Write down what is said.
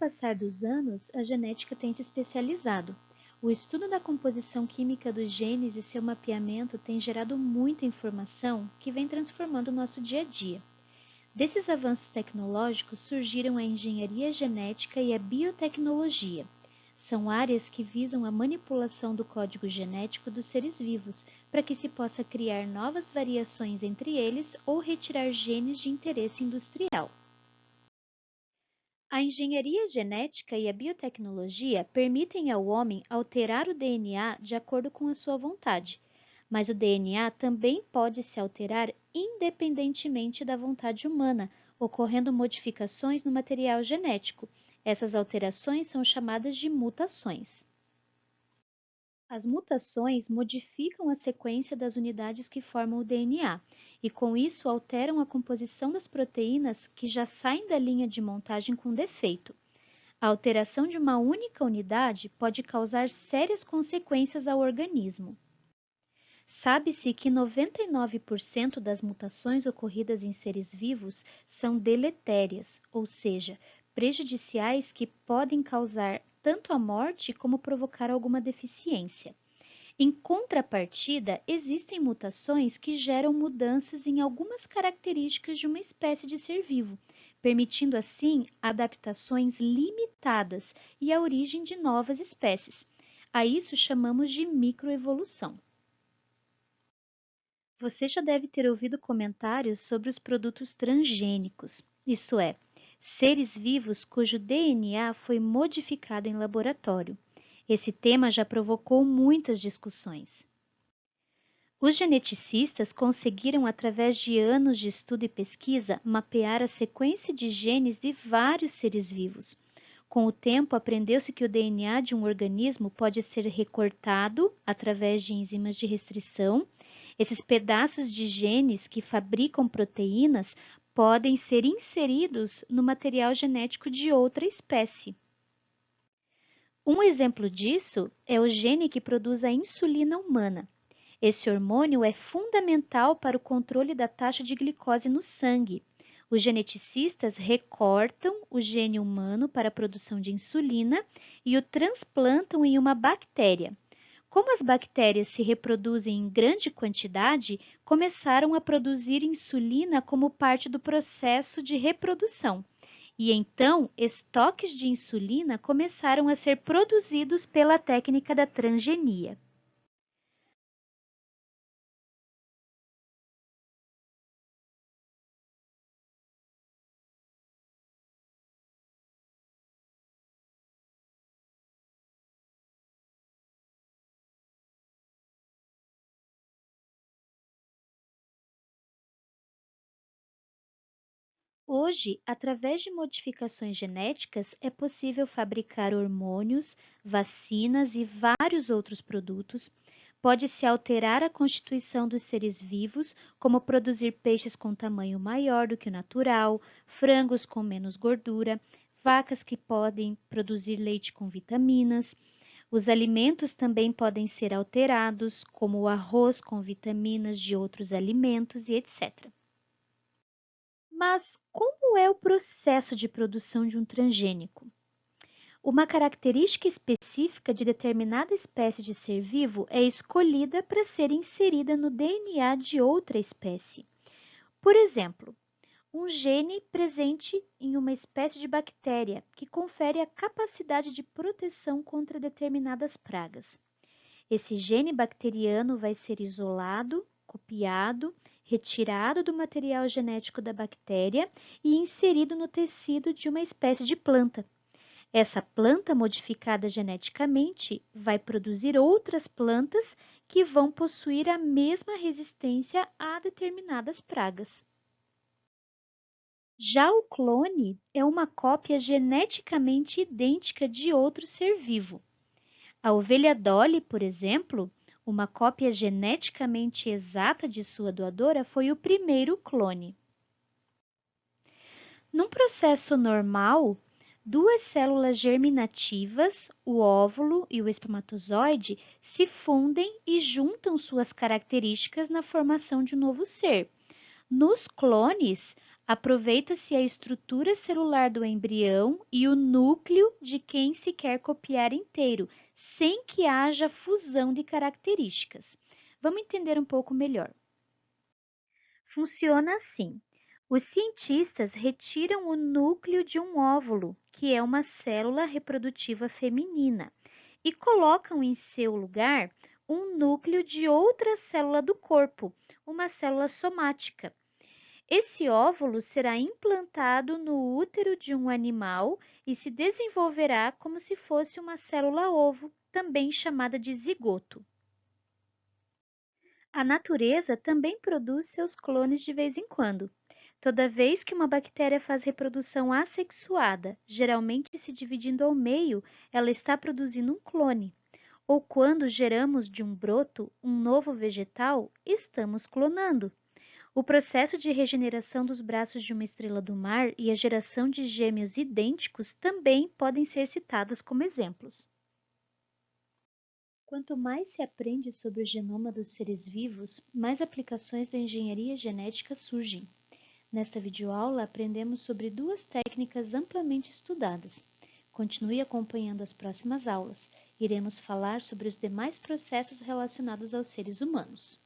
passar dos anos, a genética tem se especializado. O estudo da composição química dos genes e seu mapeamento tem gerado muita informação que vem transformando o nosso dia a dia. Desses avanços tecnológicos surgiram a engenharia genética e a biotecnologia. São áreas que visam a manipulação do código genético dos seres vivos, para que se possa criar novas variações entre eles ou retirar genes de interesse industrial. A engenharia genética e a biotecnologia permitem ao homem alterar o DNA de acordo com a sua vontade, mas o DNA também pode se alterar independentemente da vontade humana, ocorrendo modificações no material genético. Essas alterações são chamadas de mutações. As mutações modificam a sequência das unidades que formam o DNA e, com isso, alteram a composição das proteínas que já saem da linha de montagem com defeito. A alteração de uma única unidade pode causar sérias consequências ao organismo. Sabe-se que 99% das mutações ocorridas em seres vivos são deletérias, ou seja, prejudiciais que podem causar tanto a morte como provocar alguma deficiência. Em contrapartida, existem mutações que geram mudanças em algumas características de uma espécie de ser vivo, permitindo assim adaptações limitadas e a origem de novas espécies. A isso chamamos de microevolução. Você já deve ter ouvido comentários sobre os produtos transgênicos, isso é, seres vivos cujo DNA foi modificado em laboratório. Esse tema já provocou muitas discussões. Os geneticistas conseguiram, através de anos de estudo e pesquisa, mapear a sequência de genes de vários seres vivos. Com o tempo, aprendeu-se que o DNA de um organismo pode ser recortado através de enzimas de restrição. Esses pedaços de genes que fabricam proteínas podem ser inseridos no material genético de outra espécie. Um exemplo disso é o gene que produz a insulina humana. Esse hormônio é fundamental para o controle da taxa de glicose no sangue. Os geneticistas recortam o gene humano para a produção de insulina e o transplantam em uma bactéria. Como as bactérias se reproduzem em grande quantidade, começaram a produzir insulina como parte do processo de reprodução. E então, estoques de insulina começaram a ser produzidos pela técnica da transgenia. Hoje, através de modificações genéticas, é possível fabricar hormônios, vacinas e vários outros produtos. Pode-se alterar a constituição dos seres vivos, como produzir peixes com tamanho maior do que o natural, frangos com menos gordura, vacas que podem produzir leite com vitaminas. Os alimentos também podem ser alterados, como o arroz com vitaminas de outros alimentos e etc. Mas como é o processo de produção de um transgênico? Uma característica específica de determinada espécie de ser vivo é escolhida para ser inserida no DNA de outra espécie. Por exemplo, um gene presente em uma espécie de bactéria que confere a capacidade de proteção contra determinadas pragas. Esse gene bacteriano vai ser isolado, copiado, retirado do material genético da bactéria e inserido no tecido de uma espécie de planta. Essa planta modificada geneticamente vai produzir outras plantas que vão possuir a mesma resistência a determinadas pragas. Já o clone é uma cópia geneticamente idêntica de outro ser vivo. A ovelha Dolly, por exemplo, uma cópia geneticamente exata de sua doadora, foi o primeiro clone. Num processo normal, duas células germinativas, o óvulo e o espermatozoide, se fundem e juntam suas características na formação de um novo ser. Nos clones, Aproveita-se a estrutura celular do embrião e o núcleo de quem se quer copiar inteiro, sem que haja fusão de características. Vamos entender um pouco melhor. Funciona assim. Os cientistas retiram o núcleo de um óvulo, que é uma célula reprodutiva feminina, e colocam em seu lugar um núcleo de outra célula do corpo, uma célula somática. Esse óvulo será implantado no útero de um animal e se desenvolverá como se fosse uma célula-ovo, também chamada de zigoto. A natureza também produz seus clones de vez em quando. Toda vez que uma bactéria faz reprodução assexuada, geralmente se dividindo ao meio, ela está produzindo um clone. Ou quando geramos de um broto um novo vegetal, estamos clonando. O processo de regeneração dos braços de uma estrela do mar e a geração de gêmeos idênticos também podem ser citados como exemplos. Quanto mais se aprende sobre o genoma dos seres vivos, mais aplicações da engenharia genética surgem. Nesta videoaula, aprendemos sobre duas técnicas amplamente estudadas. Continue acompanhando as próximas aulas. Iremos falar sobre os demais processos relacionados aos seres humanos.